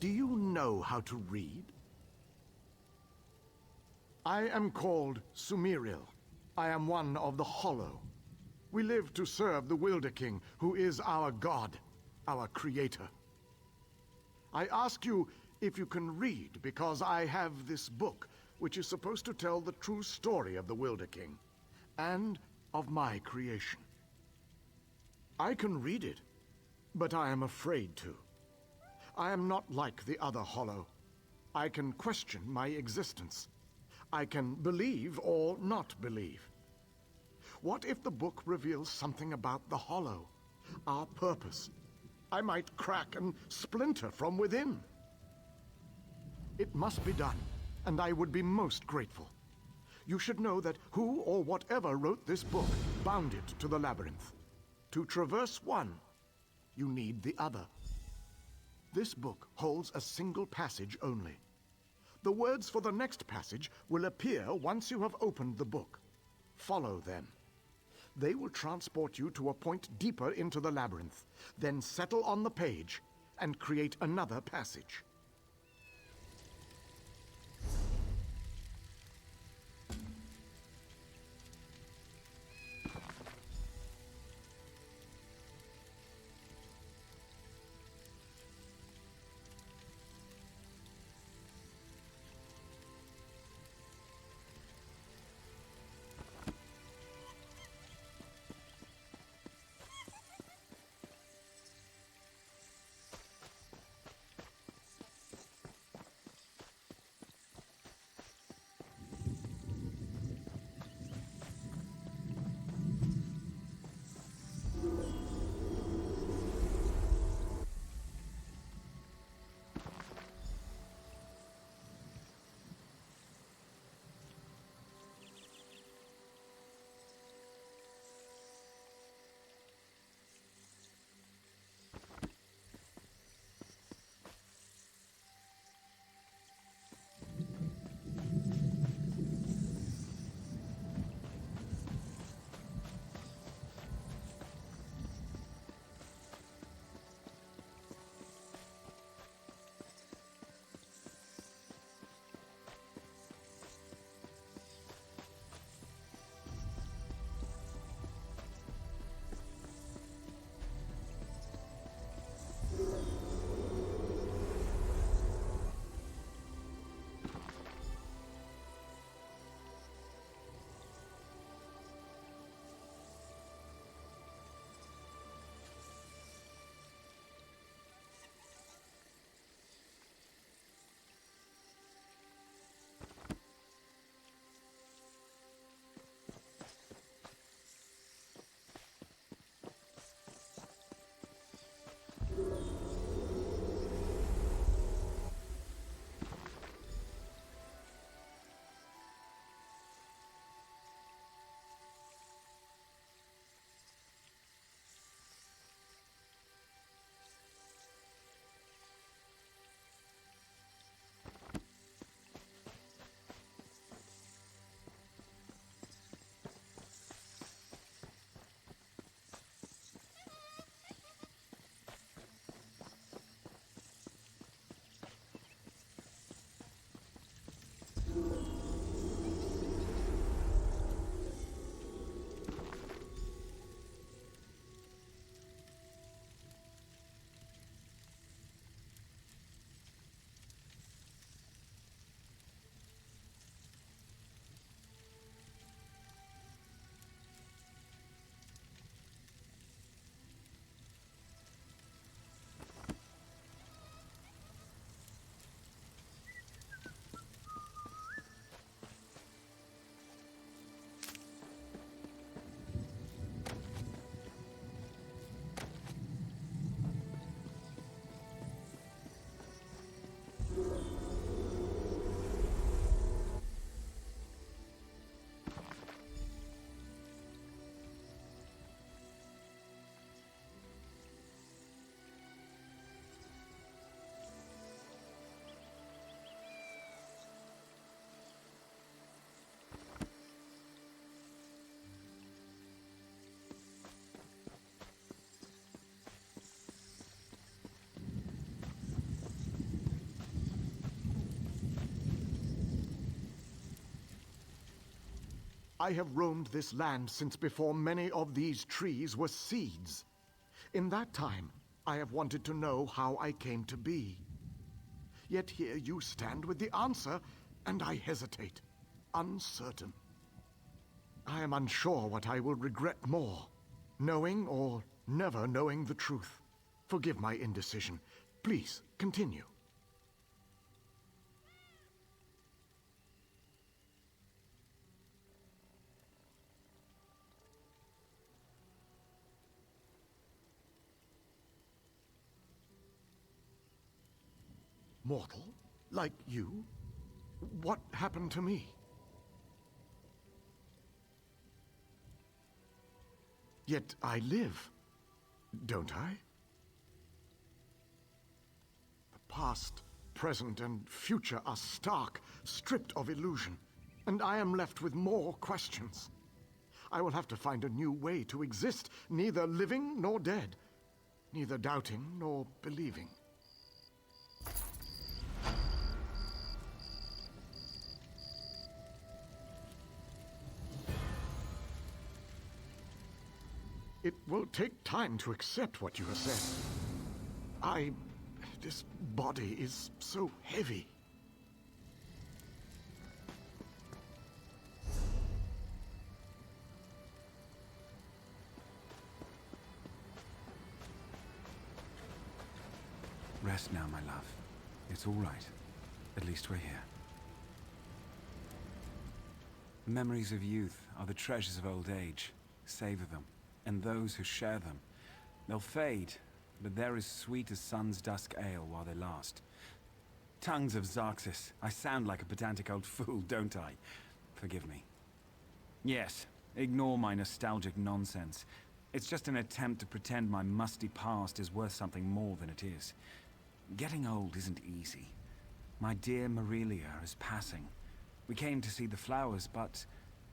Do you know how to read? I am called Sumeriel. I am one of the Hollow. We live to serve the Wilder King, who is our god, our creator. I ask you if you can read, because I have this book, which is supposed to tell the true story of the Wilder King, and of my creation. I can read it, but I am afraid to. I am not like the other Hollow. I can question my existence. I can believe or not believe. What if the book reveals something about the Hollow, our purpose? I might crack and splinter from within. It must be done, and I would be most grateful. You should know that who or whatever wrote this book bound it to the labyrinth. To traverse one, you need the other. This book holds a single passage only. The words for the next passage will appear once you have opened the book. Follow them. They will transport you to a point deeper into the labyrinth, then settle on the page and create another passage. I have roamed this land since before many of these trees were seeds. In that time, I have wanted to know how I came to be. Yet here you stand with the answer, and I hesitate, uncertain. I am unsure what I will regret more, knowing or never knowing the truth. Forgive my indecision. Please, continue. Mortal? Like you? What happened to me? Yet I live, don't I? The past, present, and future are stark, stripped of illusion, and I am left with more questions. I will have to find a new way to exist, neither living nor dead, neither doubting nor believing. It will take time to accept what you have said. This body is so heavy. Rest now, my love. It's all right. At least we're here. Memories of youth are the treasures of old age. Savor them. And those who share them. They'll fade, but they're as sweet as sun's dusk ale while they last. Tongues of Xarxis, I sound like a pedantic old fool, don't I? Forgive me. Yes, ignore my nostalgic nonsense. It's just an attempt to pretend my musty past is worth something more than it is. Getting old isn't easy. My dear Marilia is passing. We came to see the flowers, but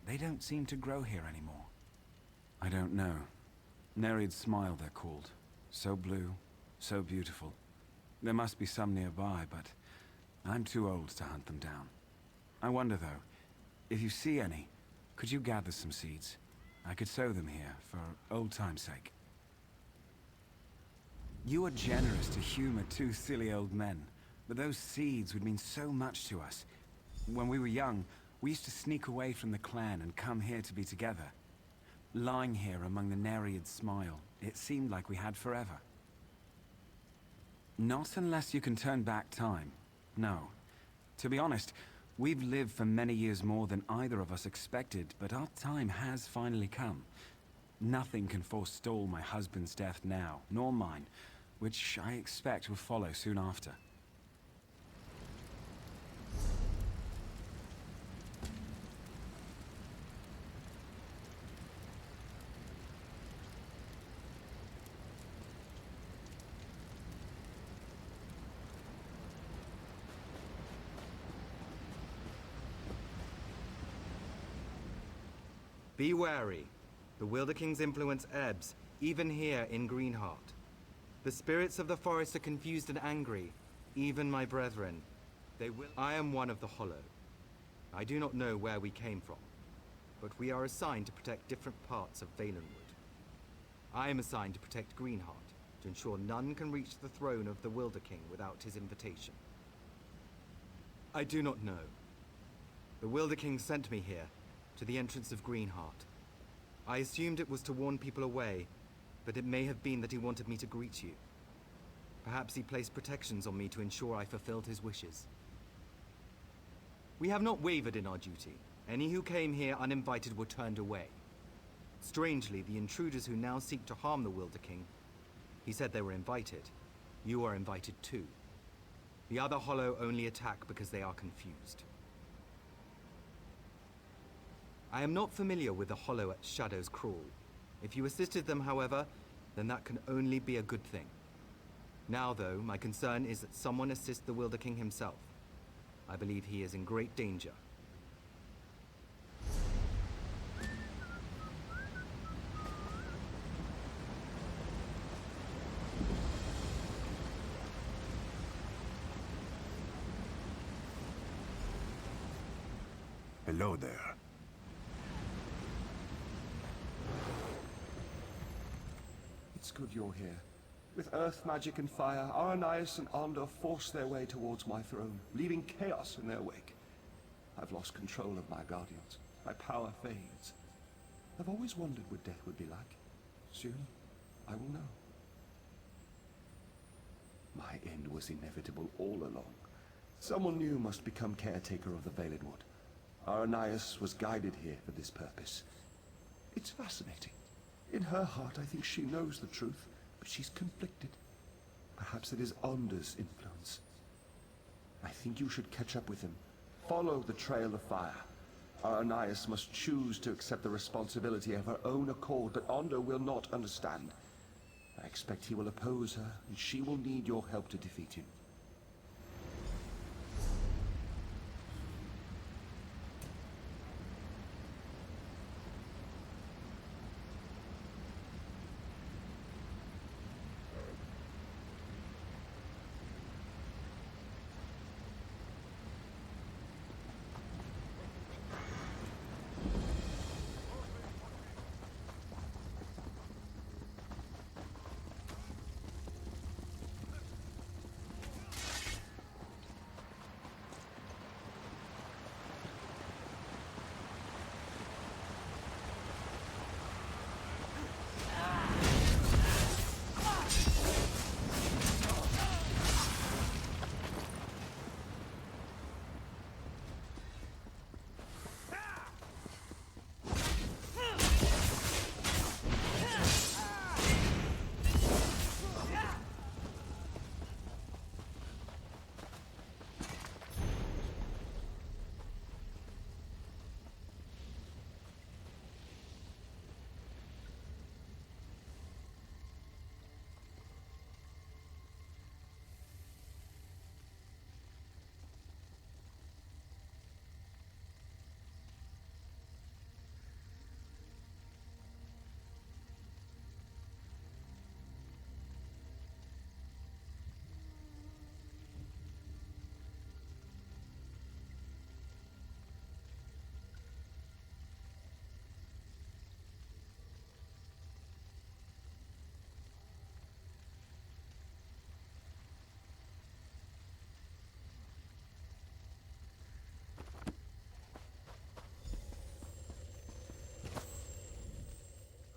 they don't seem to grow here anymore. I don't know. Nereid's Smile, they're called. So blue, so beautiful. There must be some nearby, but I'm too old to hunt them down. I wonder, though, if you see any, could you gather some seeds? I could sow them here, for old time's sake. You are generous to humor two silly old men, but those seeds would mean so much to us. When we were young, we used to sneak away from the clan and come here to be together. Lying here among the Nereid Smile, it seemed like we had forever. Not unless you can turn back time. No. To be honest, we've lived for many years more than either of us expected, but our time has finally come. Nothing can forestall my husband's death now, nor mine, which I expect will follow soon after. Be wary. The Wilder King's influence ebbs, even here in Greenheart. The spirits of the forest are confused and angry, even my brethren. I am one of the Hollow. I do not know where we came from, but we are assigned to protect different parts of Valenwood. I am assigned to protect Greenheart, to ensure none can reach the throne of the Wilder King without his invitation. I do not know. The Wilder King sent me here, to the entrance of Greenheart. I assumed it was to warn people away, but it may have been that he wanted me to greet you. Perhaps he placed protections on me to ensure I fulfilled his wishes. We have not wavered in our duty. Any who came here uninvited were turned away. Strangely, the intruders who now seek to harm the Wilder King, he said they were invited. You are invited too. The other Hollow only attack because they are confused. I am not familiar with the Hollow at Shadow's Crawl. If you assisted them, however, then that can only be a good thing. Now, though, my concern is that someone assist the Wilder King himself. I believe he is in great danger. Hello there. it's good you're here. With earth magic and fire, Aranias and Ander forced their way towards my throne, leaving chaos in their wake. I've lost control of my guardians. My power fades. I've always wondered what death would be like. Soon, I will know. My end was inevitable all along. Someone new must become caretaker of the Valenwood. Aranias was guided here for this purpose. It's fascinating. In her heart, I think she knows the truth, but she's conflicted. Perhaps it is Ander's influence. I think you should catch up with him. Follow the trail of fire. Aranias must choose to accept the responsibility of her own accord, but Ander will not understand. I expect he will oppose her, and she will need your help to defeat him.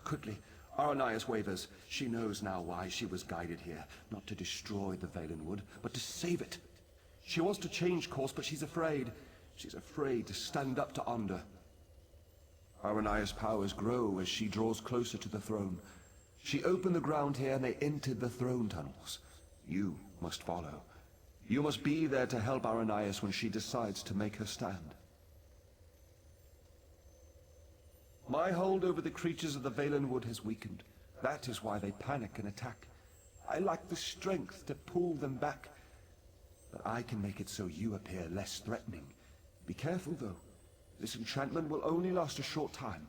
Quickly, Aranias wavers. She knows now why she was guided here. Not to destroy the Valenwood, but to save it. She wants to change course, but she's afraid. She's afraid to stand up to Ander. Aranias' powers grow as she draws closer to the throne. She opened the ground here and they entered the throne tunnels. You must follow. You must be there to help Aranias when she decides to make her stand. My hold over the creatures of the Valenwood has weakened. That is why they panic and attack. I lack the strength to pull them back. But I can make it so you appear less threatening. Be careful, though. This enchantment will only last a short time.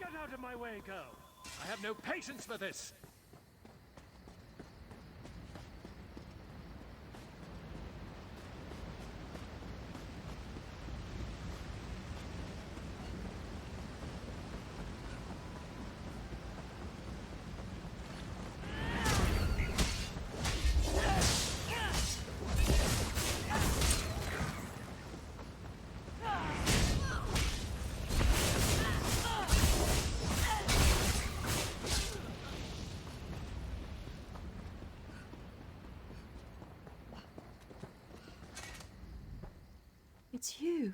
Get out of my way, girl! I have no patience for this! It's you.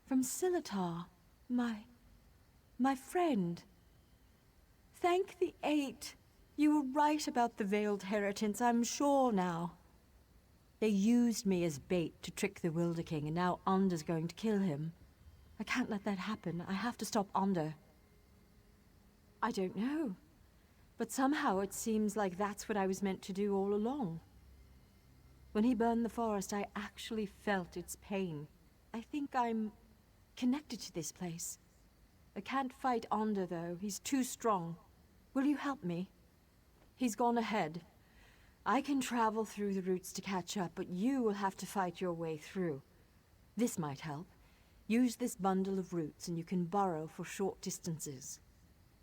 From Silitar. My friend. Thank the Eight. You were right about the veiled heritance, I'm sure now. They used me as bait to trick the Wilder King, and now Onder's going to kill him. I can't let that happen. I have to stop Onder. I don't know. But somehow it seems like that's what I was meant to do all along. When he burned the forest, I actually felt its pain. I think I'm connected to this place. I can't fight Onder, though. He's too strong. Will you help me? He's gone ahead. I can travel through the roots to catch up, but you will have to fight your way through. This might help. Use this bundle of roots and you can burrow for short distances.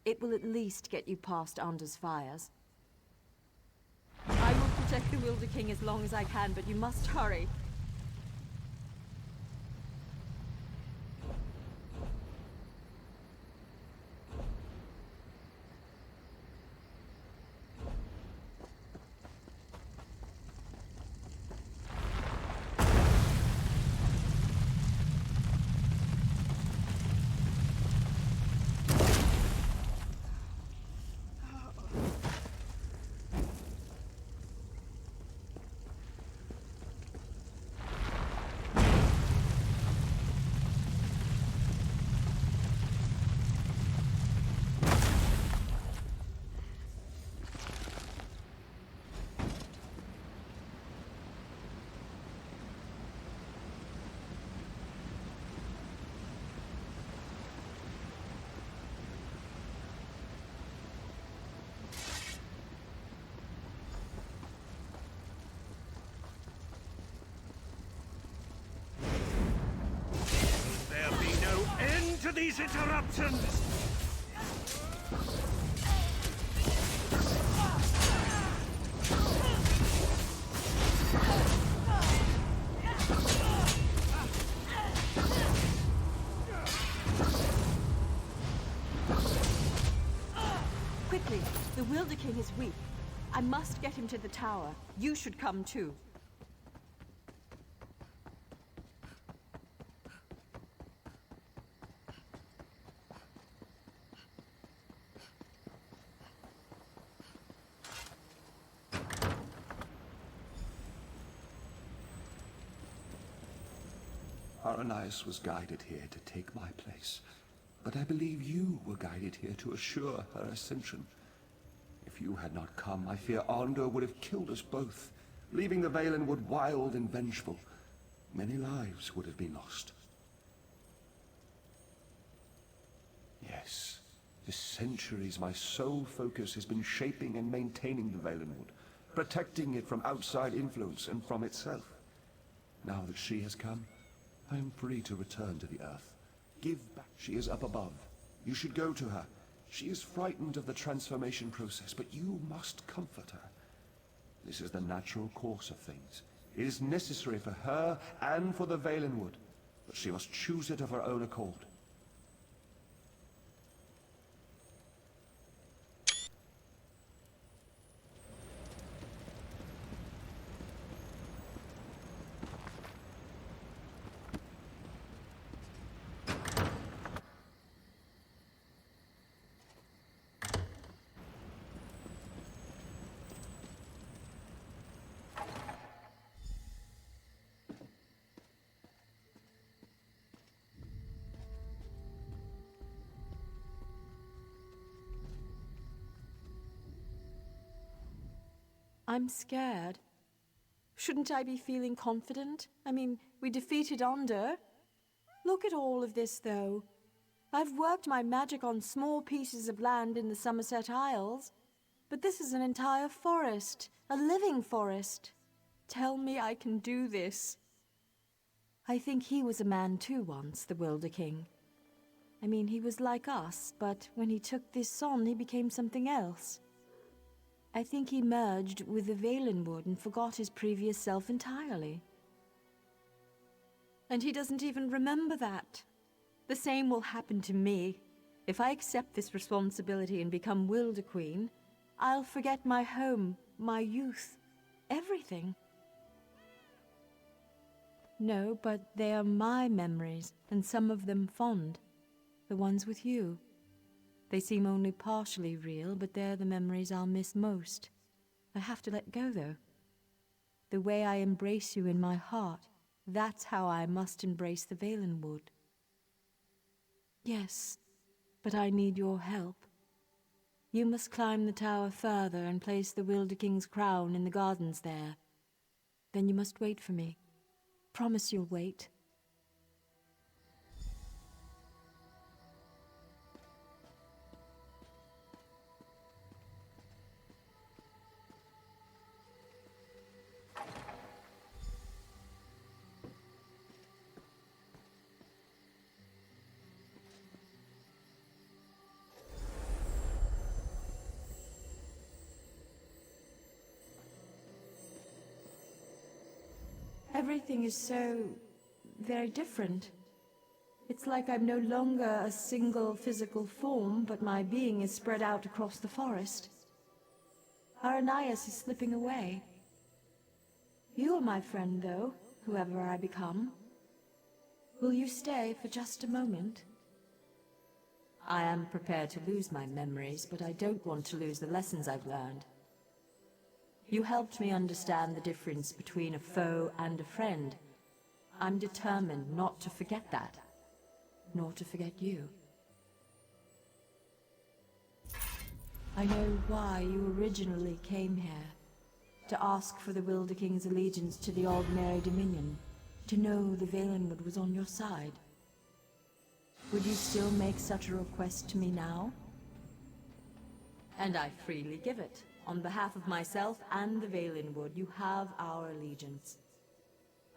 It will at least get you past Onder's fires. I will protect the Wilder King as long as I can, but you must hurry. To these interruptions! Quickly! The Wilder King is weak. I must get him to the tower. You should come too. Anais was guided here to take my place, but I believe you were guided here to assure her ascension. If you had not come, I fear Onder would have killed us both, leaving the Valenwood wild and vengeful. Many lives would have been lost. Yes, for centuries my sole focus has been shaping and maintaining the Valenwood, protecting it from outside influence and from itself. Now that she has come, I am free to return to the Earth. Give back. She is up above. You should go to her. She is frightened of the transformation process, but you must comfort her. This is the natural course of things. It is necessary for her and for the Valenwood, but she must choose it of her own accord. I'm scared. Shouldn't I be feeling confident? I mean, we defeated Onder. Look at all of this, though. I've worked my magic on small pieces of land in the Somerset Isles, but this is an entire forest, a living forest. Tell me I can do this. I think he was a man too once, the Wilder King. I mean, he was like us, but when he took this on, he became something else. I think he merged with the Valenwood and forgot his previous self entirely. And he doesn't even remember that. The same will happen to me. If I accept this responsibility and become Wilder Queen, I'll forget my home, my youth, everything. No, but they are my memories, and some of them fond. The ones with you. They seem only partially real, but they're the memories I'll miss most. I have to let go, though. The way I embrace you in my heart, that's how I must embrace the Valenwood. Yes, but I need your help. You must climb the tower further and place the Wilder King's crown in the gardens there. Then you must wait for me. Promise you'll wait. Everything is so very different. It's like I'm no longer a single physical form, but my being is spread out across the forest. Aranias is slipping away. You are my friend, though, whoever I become. Will you stay for just a moment? I am prepared to lose my memories, but I don't want to lose the lessons I've learned. You helped me understand the difference between a foe and a friend. I'm determined not to forget that, nor to forget you. I know why you originally came here. To ask for the Wilder King's allegiance to the Aldmeri Dominion. To know the Valenwood was on your side. Would you still make such a request to me now? And I freely give it. On behalf of myself and the Valenwood, you have our allegiance.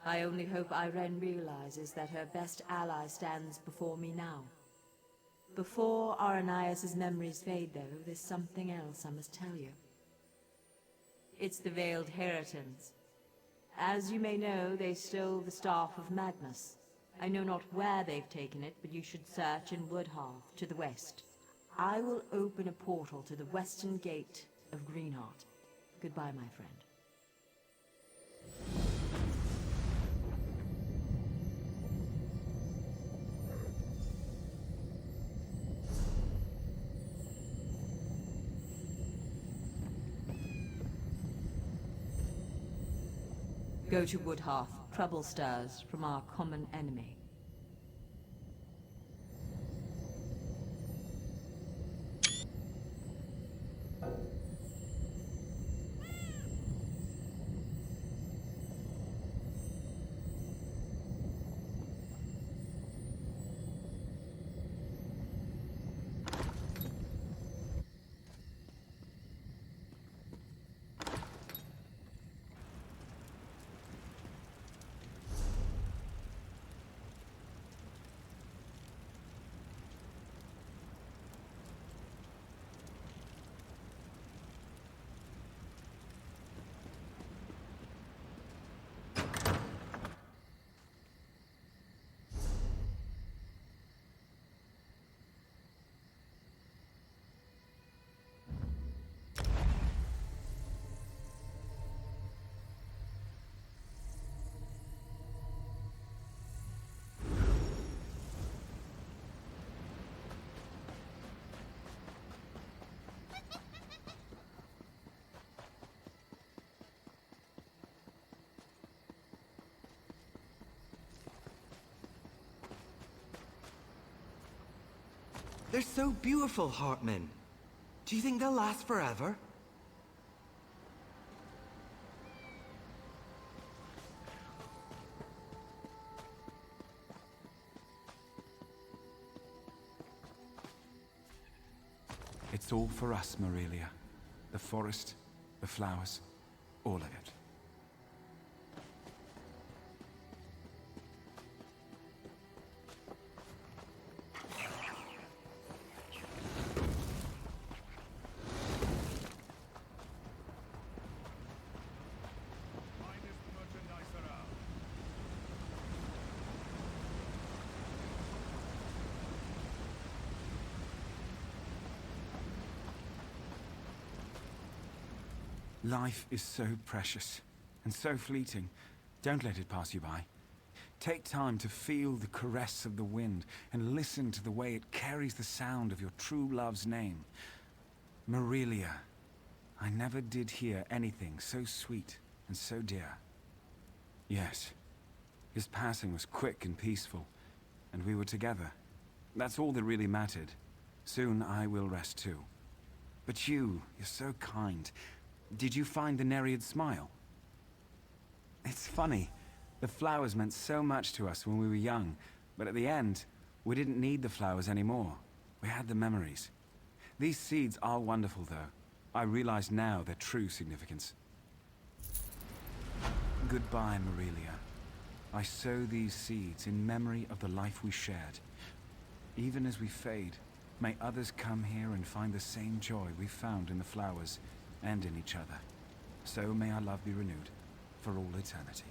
I only hope Irene realizes that her best ally stands before me now. Before Aranias' memories fade, though, there's something else I must tell you. It's the Veiled Heritons. As you may know, they stole the Staff of Magnus. I know not where they've taken it, but you should search in Woodhearth, to the west. I will open a portal to the western gate of Greenheart. Goodbye, my friend. Go to Woodhearth. Trouble stirs from our common enemy. They're so beautiful, Hartman. Do you think they'll last forever? It's all for us, Morelia. The forest, the flowers, all of it. Life is so precious, and so fleeting. Don't let it pass you by. Take time to feel the caress of the wind and listen to the way it carries the sound of your true love's name. Marilia, I never did hear anything so sweet and so dear. Yes, his passing was quick and peaceful, and we were together. That's all that really mattered. Soon I will rest too. But you're so kind. Did you find the Nereid smile? It's funny. The flowers meant so much to us when we were young, but at the end, we didn't need the flowers anymore. We had the memories. These seeds are wonderful, though. I realize now their true significance. Goodbye, Marilia. I sow these seeds in memory of the life we shared. Even as we fade, may others come here and find the same joy we found in the flowers and in each other. So may our love be renewed for all eternity.